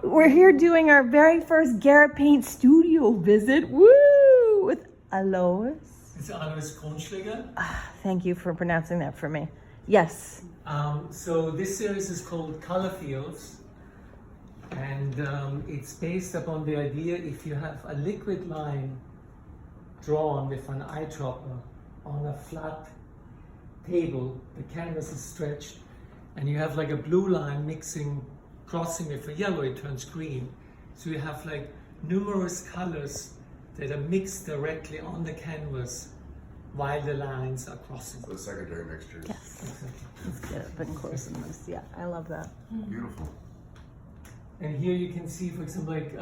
We're here doing our very first Guerra Paint studio visit. Woo! With Alois. It's Alois Kronschlaeger. Thank you for pronouncing that for me. Yes. So this series is called Color Fields, and it's based upon the idea if you have a liquid line drawn with an eyedropper on a flat table, the canvas is stretched, and you have like a blue line crossing with a yellow, it turns green. So you have like numerous colors that are mixed directly on the canvas while the lines are crossing. The secondary mixtures. Yes. Exactly. Let's get a bit close in this. Yeah, I love that. Beautiful. And here you can see, for example, like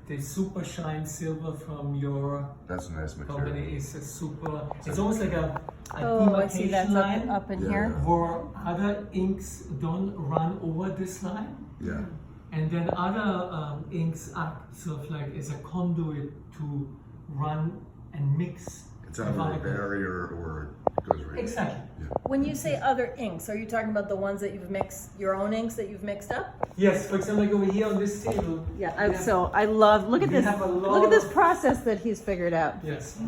the super shine silver from your That's a nice material. company is a super. It's almost like a Oh, I see that's demarcation line up in Yeah. here. where other inks don't run over this line, Yeah. and then other inks act sort of like as a conduit to run and mix. It's either a barrier or it goes right. Exactly. When you say other inks, are you talking about the ones that you've mixed, your own inks that you've mixed up? Yes, for example, like over here on this table. Yeah. So I love. Look at We this. have a lot Look at this of- process that he's figured out. Yes.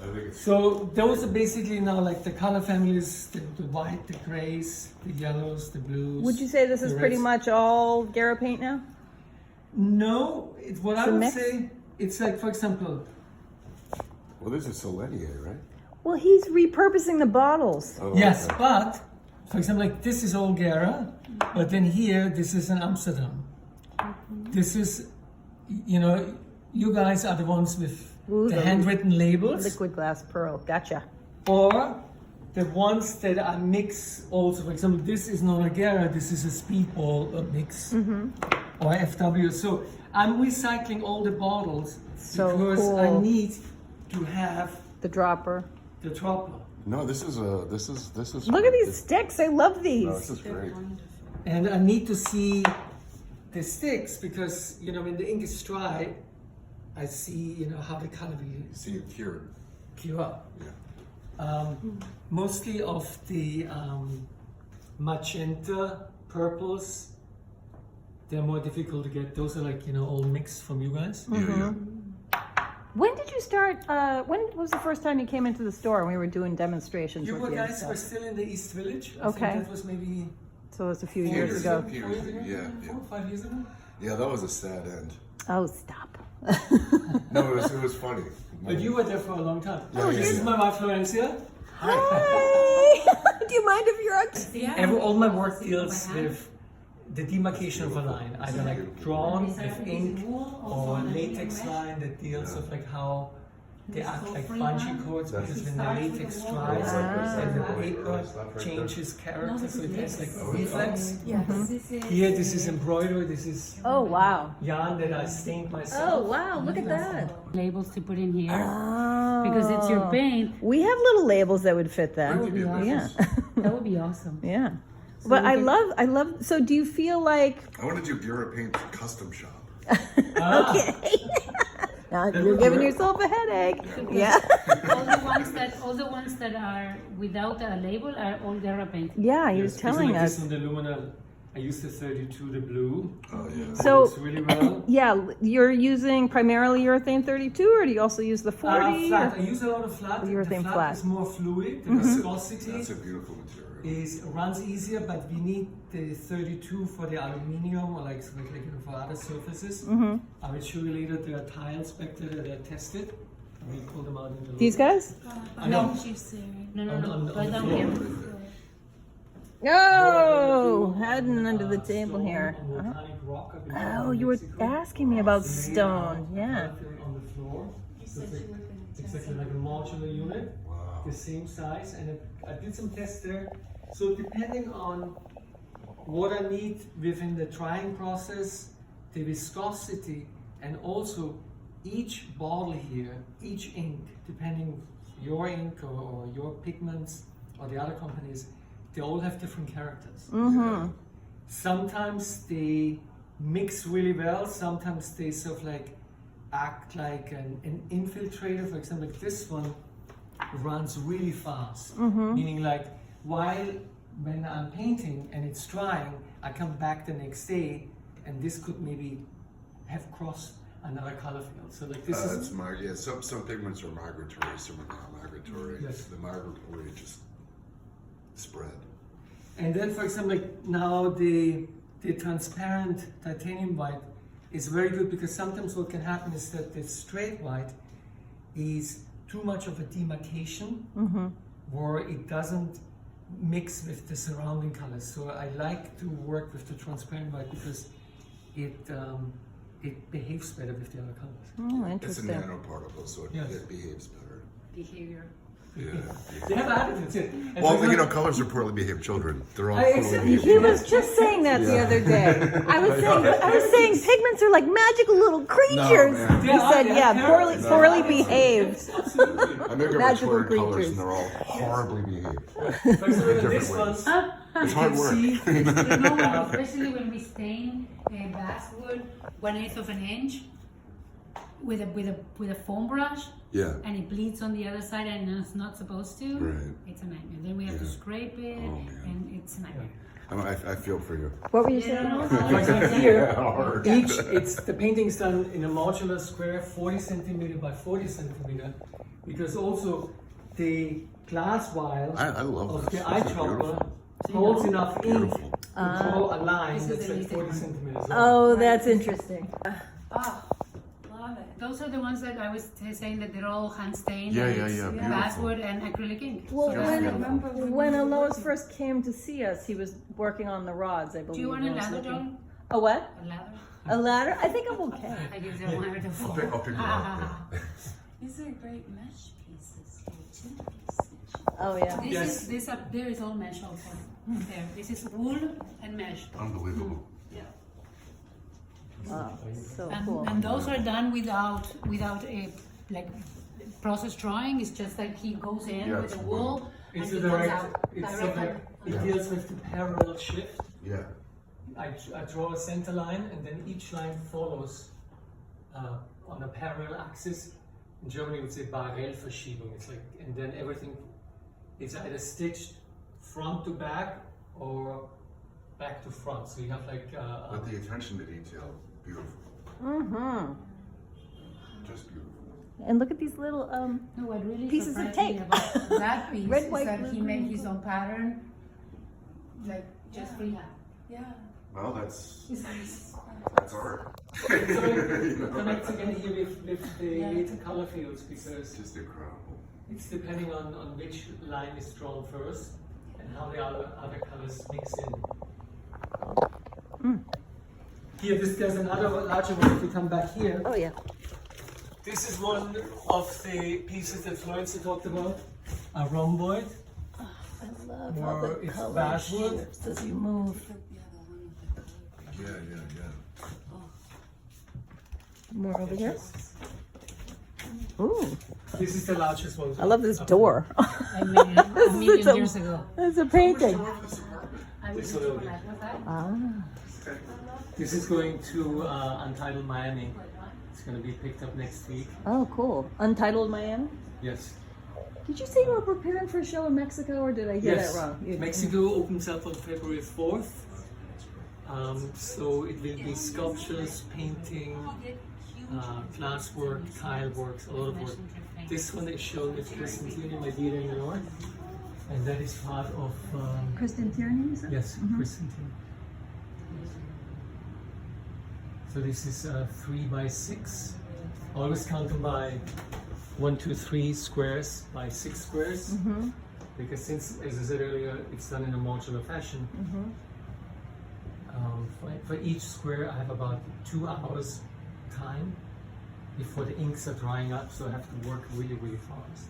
I think it's So those are basically now like the color families: the white, the grays, the yellows, the blues. Would you say this is the pretty reds. much all Guerra Paint now? No, it's what It's I a would mix? say. It's like, for example, well, this is Selenier, right? Well, he's repurposing the bottles. Oh, yes, okay. but for example, like this is all Guerra, but then here, this is in Amsterdam. This is, you know, you guys are the ones with Ooh, the the handwritten labels, Liquid glass pearl. Gotcha. or the ones that are mixed also. For example, this is not a Guerra, this is a Speedball mix, or FW. So I'm recycling all the bottles So because cool. I need to have The dropper. the dropper. No, this is. Look at these sticks. I love these. No, this is great. And I need to see the sticks because, you know, when the ink is dry, I see, you know, how the color will See it here. cure up. Yeah. Mostly of the magenta purples, they're more difficult to get. Those are like, you know, all mixed from you guys. Yeah. When did you start? When was the first time you came into the store and we were doing demonstrations You with you? and guys stuff? were still in the East Village. I Okay. think that was maybe So it was a few 4 years ago. 4 years ago. Yeah, 4 or 5 years ago. yeah. That was a sad end. Oh, stop. No, it was funny. But you were there for a long time. Yeah, This yeah, is yeah. my wife Florencia. Hi. Do you mind if you're on? All my work deals with the demarcation of a line, either like drawn with ink or latex line that deals with like how they act like bungee cords because when the latex dries then the paper changes character, so it has like reflex. Here this is embroidery, this is Oh, wow. yarn that I stained Oh, myself. wow. Look at that. Labels to put in here Oh. because it's your paint. We have little labels that would fit that. That would be Yeah. nice. That would be awesome. Yeah. But I love, so do you feel like, I want to do Guerra Paint custom shop. okay. Now you're giving yourself a headache. Yeah. all the ones that are without a label are all Guerra Paint. Yeah, he was Yes, telling like this us. on the Lumina, I used the 32, the blue. Oh yeah. So, Works really well. yeah, you're using primarily urethane 32, or do you also use the 40? Flat. or- I use a lot of flat. Urethane The flat. is more fluid. The That's viscosity a beautiful material. runs easier, but we need the 32 for the aluminium or like you know, for other surfaces. I will show you later. There are tiles back there that are tested. And we pull them out into These guys? I know. No, On right the down floor. here. Oh, heading under the table Stone here. on volcanic rock up in Oh, you were Mexico. asking me about Laid stone. out Yeah. everything on the floor. So it's exactly like a modular unit. Wow. The same size, and I did some tests there. So depending on what I need within the drying process, the viscosity, and also each bottle here, each ink, depending your ink or your pigments or the other companies, they all have different characters. Sometimes they mix really well, sometimes they sort of like act like an infiltrator. For example, like this one runs really fast, meaning like while when I'm painting and it's drying, I come back the next day and this could maybe have crossed another color field. So like this It's is some pigments are migratory, some are not migratory. Yes. The migratory just spread. and then for example like now the transparent titanium white is very good because sometimes what can happen is that the straight white is too much of a demarcation where it doesn't mix with the surrounding colors. So I like to work with the transparent white because it behaves better with the other colors. Oh, It's a interesting. nanoparticle, so Yes. it behaves better. Behavior. Yeah. They have attitudes. Yeah. And Well, for you know, example- colors are poorly behaved children. They're all I- poorly exactly. behaved. He was just saying that the Yeah. other day. I was saying pigments are like magical little creatures. man. He Yeah, said, they yeah, have poorly, parents. poorly behaved. Absolutely. I make Magical arbitrary colors creatures. and they're all horribly behaved. For example, in this Different one, It's you hard can work. see You know, especially when we stain basswood 1/8 of an inch with a foam brush, Yeah. and it bleeds on the other side and it's not supposed to. Right. It's a nightmare. Then we have to Yeah. scrape it, Oh, man. and it's a nightmare. I feel for you. What were you You saying? know, for example, here, Hard. the painting is done in a modular square, 40 centimeter by 40 centimeter, because also the glass vial I love of this. the eye This is dropper beautiful. holds enough ink Beautiful. to draw a line This is that's the like easy 40 one. centimeters long. Oh, that's interesting. Oh, love it. Those are the ones that I was saying that they're all hand stained. Yeah, and yeah, it's yeah, beautiful. basswood and acrylic ink. Well, So Yeah, that's- beautiful. when Alois first came to see us, he was working on the rods, I believe. do you want a and was lather, looking- John? A what? A lather? A ladder? I think I'm okay. I guess I wanted to I'll fall. pick it up. These are great mesh pieces. Two pieces. Oh, yeah. This Yes. is this up there is all mesh also. There. This is wool and mesh. Unbelievable. Yeah. Wow, so And, cool. and those are done without a like process drawing. It's just like he goes in Yeah, with it's the wool and It's he a comes direct, out. it's a Direct direct, it Yeah. deals with the parallel shift. Yeah. I draw a center line and then each line follows on a parallel axis. In Germany we would say Parallelverschiebung. It's like, and then everything is either stitched front to back or back to front. So you have like But the attention to detail, beautiful. Mm-hmm. Just beautiful. And look at these little, No, what really Pieces of surprised me tape. about that piece Red, is white, that blue, he green, made his own pattern, like just freehand. Yeah. Well, that's It's nice. art. so it connects again here with the later color fields because It's just incredible. it's depending on which line is drawn first and how the other colors mix in. Here, there's another larger one. If we come back here, oh, yeah. this is one of the pieces that Florence talked about, a rhomboid. I love Or how the it's color basswood. shifts as you move. Yeah, yeah, yeah. More over here. Ooh, This is the largest one. I love this door. I made it a million a- years ago. It's a painting. I was This one. like, what's that? Ah. This is going to Untitled Miami. It's going to be picked up next week. Oh, cool. Untitled Miami? Yes. Did you say you were preparing for a show in Mexico, or did I hear Yes. that wrong? You- Mexico opens up on February 4th. So it will be sculptures, painting, glasswork, tile works, a lot of work. This one is shown with Kristen Tierney, my dear in the north. And that is part of, Kristen Tierney, you said? yes, Kristen Tierney. So this is 3 by 6. Always count them by 1, 2, 3 squares by 6 squares. Because since, as I said earlier, it's done in a modular fashion. For each square, I have about 2 hours time before the inks are drying up, so I have to work really, really fast.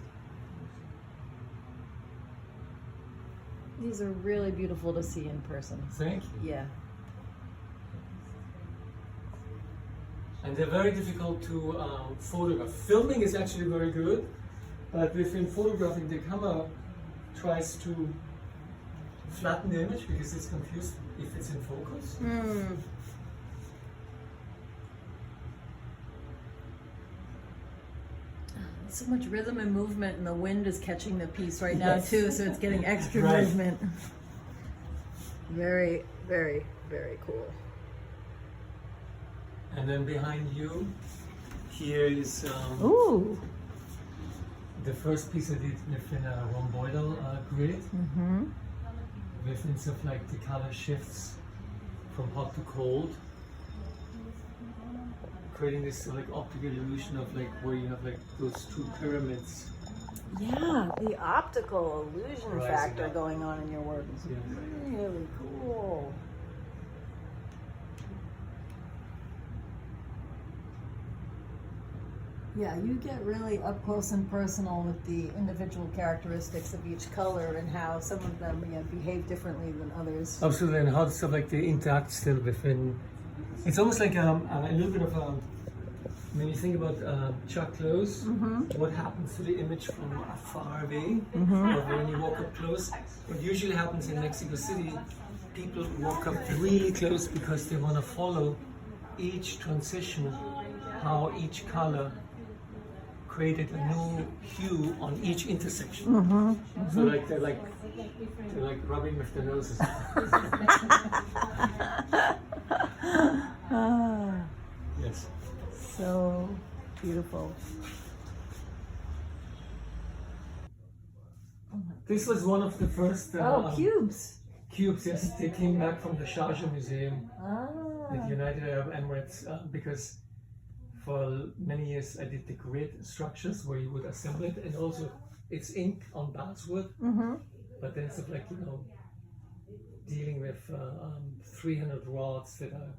These are really beautiful to see in person. Thank you. Yeah. And they're very difficult to photograph. Filming is actually very good, but within photographing, the camera tries to flatten the image because it's confused if it's in focus. So much rhythm and movement, and the wind is catching the piece right now Yes. too, so it's getting extra Right. movement. Very, very, very cool. And then behind you, here is Ooh. the first piece I did within a rhomboidal grid. Mm-hmm. Within sort of like the color shifts from hot to cold, creating this like optical illusion of like where you have like those two pyramids. Yeah, the optical illusion Rising factor up. going on in your work is Yeah. really cool. Yeah, you get really up close and personal with the individual characteristics of each color and how some of them behave differently than others. Absolutely, and how stuff like they interact still within. It's almost like a little bit of a. When you think about Chuck close, what happens to the image from far away, or when you walk up close? What usually happens in Mexico City, people walk up really close because they want to follow each transition, how each color created a new hue on each intersection. So like they're like rubbing with their noses. Yes. So beautiful. This was one of the first Cubes. cubes. Yes, they came back from the Sharjah Museum Ah. at the United Arab Emirates because for many years I did the grid structures where you would assemble it, and also it's ink on basswood, but then it's sort of like dealing with 300 rods that are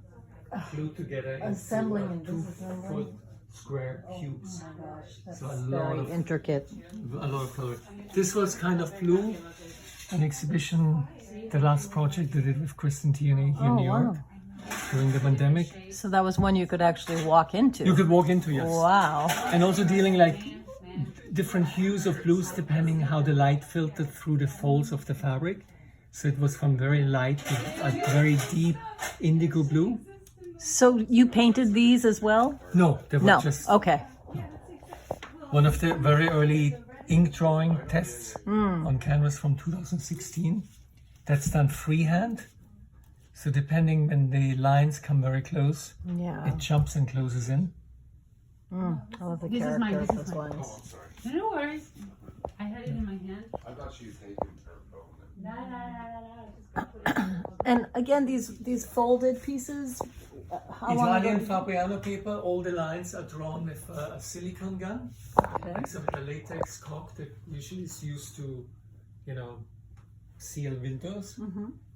glued together Assembling and into 2 disassembling. foot square cubes. Oh my gosh, that's So a lot very of- intricate. A lot of color. This was kind of blue, an exhibition, the last project I did with Kristen Tierney here in New York during the pandemic. So that was one you could actually walk into. You could walk into, yes. Wow. And also dealing like different hues of blues depending how the light filtered through the folds of the fabric. So it was from very light to a very deep indigo blue. So you painted these as well? No, they were No. just Okay. one of the very early ink drawing tests on canvas from 2016. That's done freehand. So depending when the lines come very close, Yeah. it jumps and closes in. I love the This is mine, character of this is those mine. lines. Oh, I'm sorry. No worries. I had it in my hand. I thought she was taking her phone. And again, these folded pieces. How long Italian ago? Fabriano paper, all the lines are drawn with a silicone gun. Okay. Except a latex caulk that usually is used to, seal windows.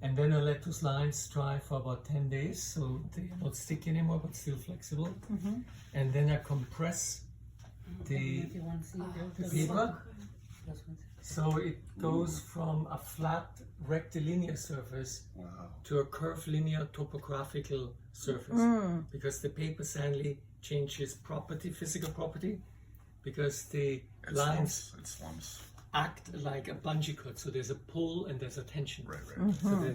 And then I let those lines dry for about 10 days, so they're not sticky anymore, but still flexible. And then I compress the If you want to see the paper. So it goes from a flat rectilinear surface Wow. to a curvilinear topographical surface, because the paper sadly changes property, physical property, because the lines It slumps. act like a bungee cord. So there's a pull and there's a tension. Right. So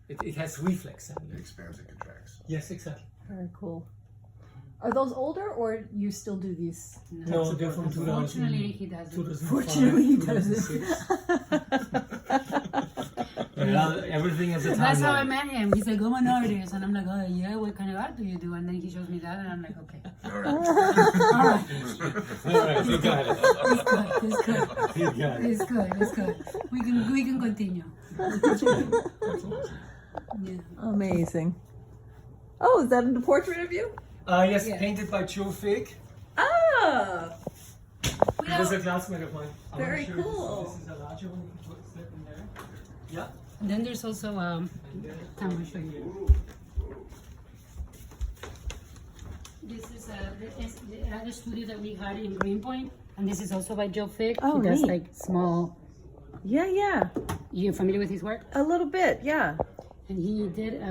it has reflex. It expands and contracts. Yes, exactly. Very cool. Are those older, or you still do these? No, they're from 2000. Fortunately, he doesn't. 2005, Fortunately, he doesn't. 2006. Yeah, everything has a That's how I timeline. met him. He's like, I'm an artist. And I'm like, oh, yeah, what kind of art do you do? And then he shows me that, and I'm like, okay. All right. All right, you got it. It's good. You got it. It's good. It's good. We can continue. Yeah. Amazing. Oh, is that a portrait of you? Yes, Yeah. painted by Joe Fig. Ah. He was a classmate of mine. I wanna Very show you this. cool. This is a larger one. You can put slip in there. Yeah. And then there's also And then I'm gonna show you. This is the other studio that we had in Greenpoint, and this is also by Joe Fig. Oh, he does neat. like small. Yeah. You familiar with his work? A little bit, yeah. And he did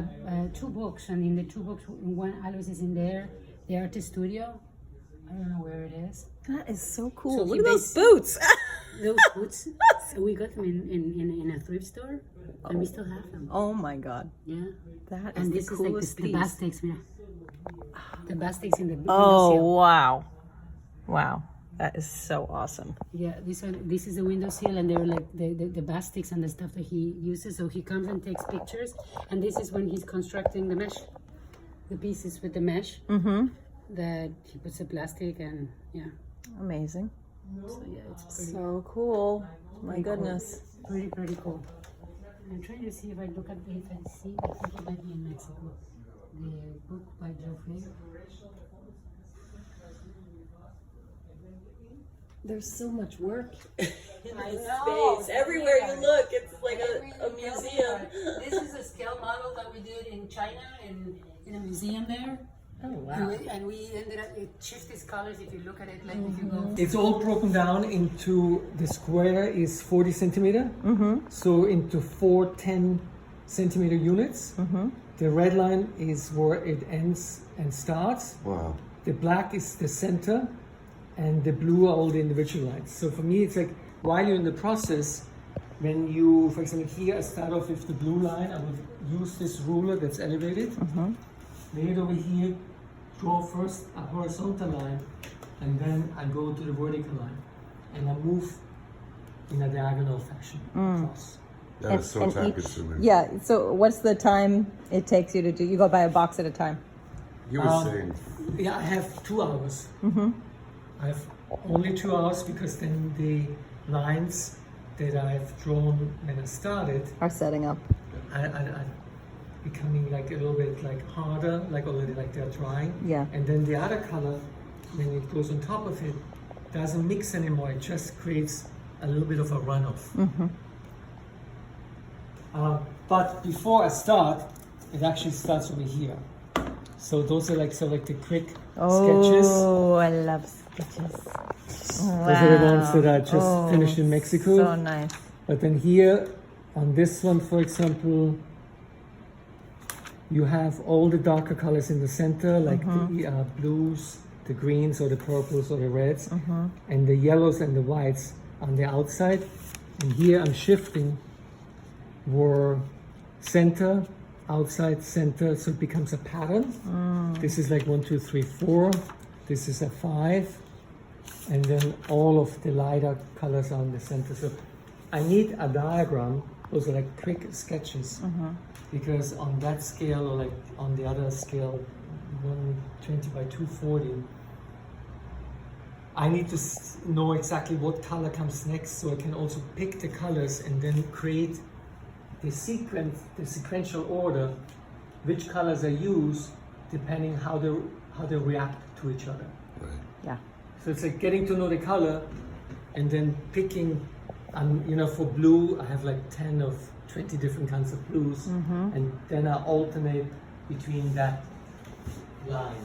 2 books, and in the 2 books, one Alois is in there, the artist studio. I don't know where it is. That is so cool. So Look he at those bas- boots. Those boots, we got them in a thrift store, and we still have them. Oh my God. Yeah. That is And the this is like coolest the piece. bastics, yeah. The bastics in the Oh, window wow. Wow. That is so awesome. seal. Yeah, this is the window seal, and they're like the bastics and the stuff that he uses. So he comes and takes pictures, and this is when he's constructing the mesh. the pieces with the mesh. Mm-hmm. That he puts the plastic and yeah. Amazing. So yeah, it's pretty, So cool. My goodness. pretty cool. I'm trying to see if I look at if I see. I think it might be in Mexico. The book by Joe Fay. There's so much work in this know. space. Everywhere you look, it's like a museum. This is a scale model that we did in China in a museum there. Oh, And we ended up, it shifts colors if you look at it, like if you go. It's all broken down into, the square is 40 centimeter, so into 4 10 centimeter units. The red line is where it ends and starts. Wow. The black is the center, and the blue are all the individual lines. So for me, it's like while you're in the process, when you, for example, here I start off with the blue line, I would use this ruler that's elevated, lay it over here, draw first a horizontal line, and then I go to the vertical line, and I move in a diagonal fashion across. That is so time consuming. Yeah, so what's the time it takes you to do? You go by a box at a time. He was saying, Yeah, I have 2 hours. I have only 2 hours because then the lines that I've drawn when I started Are setting up. are becoming like a little bit like harder, like already like they're drying. Yeah. And then the other color, when it goes on top of it, doesn't mix anymore. It just creates a little bit of a runoff. But before I start, it actually starts over here. So those are like the quick sketches. Oh, I love sketches. Those are the ones that I just finished in Mexico. So nice. But then here, on this one, for example, you have all the darker colors in the center, like the blues, the greens, or the purples, or the reds, and the yellows and the whites on the outside. And here I'm shifting where center, outside, center, so it becomes a pattern. This is like 1, 2, 3, 4. This is a 5. And then all of the lighter colors are in the center. So I need a diagram. Those are like quick sketches. Because on that scale, or like on the other scale, 120 by 240, I need to know exactly what color comes next, so I can also pick the colors and then create the sequential order, which colors I use, depending how they react to each other. right. Yeah. So it's like getting to know the color, and then picking. For blue, I have like 10 of 20 different kinds of blues, and then I alternate between that line.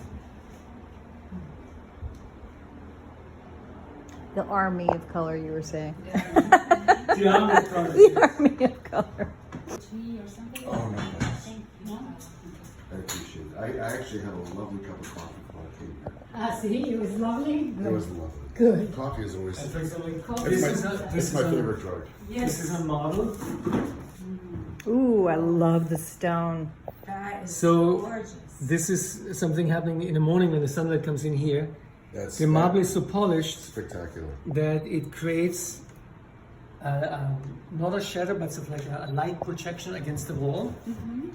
The army of color, you were saying. The army of color. Tree or something? Oh, no, thanks. No? I appreciate it. I actually had a lovely cup of coffee before I came here. See, it was lovely. It was lovely. Good. Coffee is always, For example, it's this my is favorite drug. This is a model. Ooh, I love the stone. That is So gorgeous. this is something happening in the morning when the sunlight comes in here. That's The marble is so polished spectacular. that it creates not a shadow, but sort of like a light projection against the wall.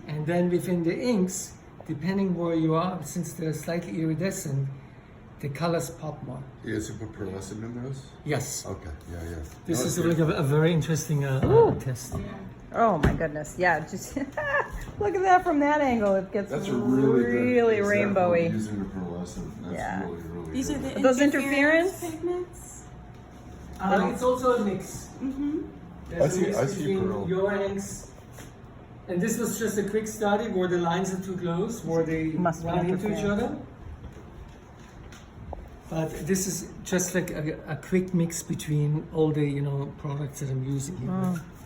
And then within the inks, depending where you are, since they're slightly iridescent, the colors pop more. Is you put pearlescent in those? Yes. Okay, yeah. This No, is it's like good. a very interesting test. Oh my goodness. Yeah, just look at that from that angle. It gets That's a really really good example of rainbowy. using the pearlescent. That's Yeah. really These are good. the Those interference? pigments. It's also a mix. There's a mix I see between pearl. your inks. And this was just a quick study where the lines are too close, where they Must be run into each interference. other. But this is just like a quick mix between all the products that I'm using here.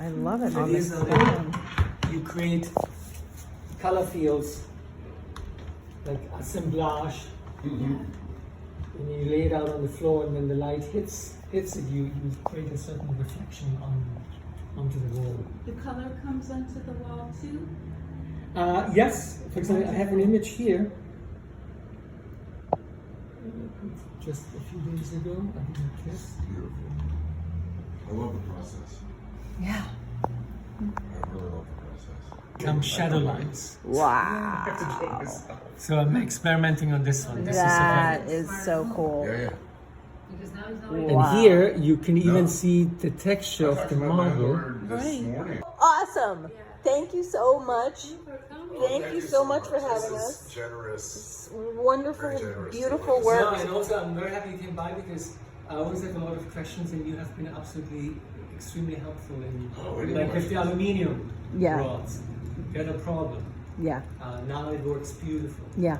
I love it. So On these the are stone. you create color fields, like assemblage, and you lay it out on the floor, and when the light hits it, you create a certain reflection onto the wall. The color comes onto the wall too. Yes, for example, I have an image here. Just a few days ago, I did this. Beautiful. I love the process. Yeah. I really love the process. Become shadow lines. Wow. So I'm experimenting on this one. This That is is so cool. Yeah, yeah. and Wow. here you can even No. see the texture of the marble. This morning. Awesome. Thank you so much. Thank you so much for having us. Generous. Wonderful, Very generous. beautiful No, work. and also I'm very happy you came by because I always have a lot of questions and you have been absolutely extremely helpful in like with the aluminium Yeah. rods. You had a problem. Yeah, Now it works beautiful. yeah.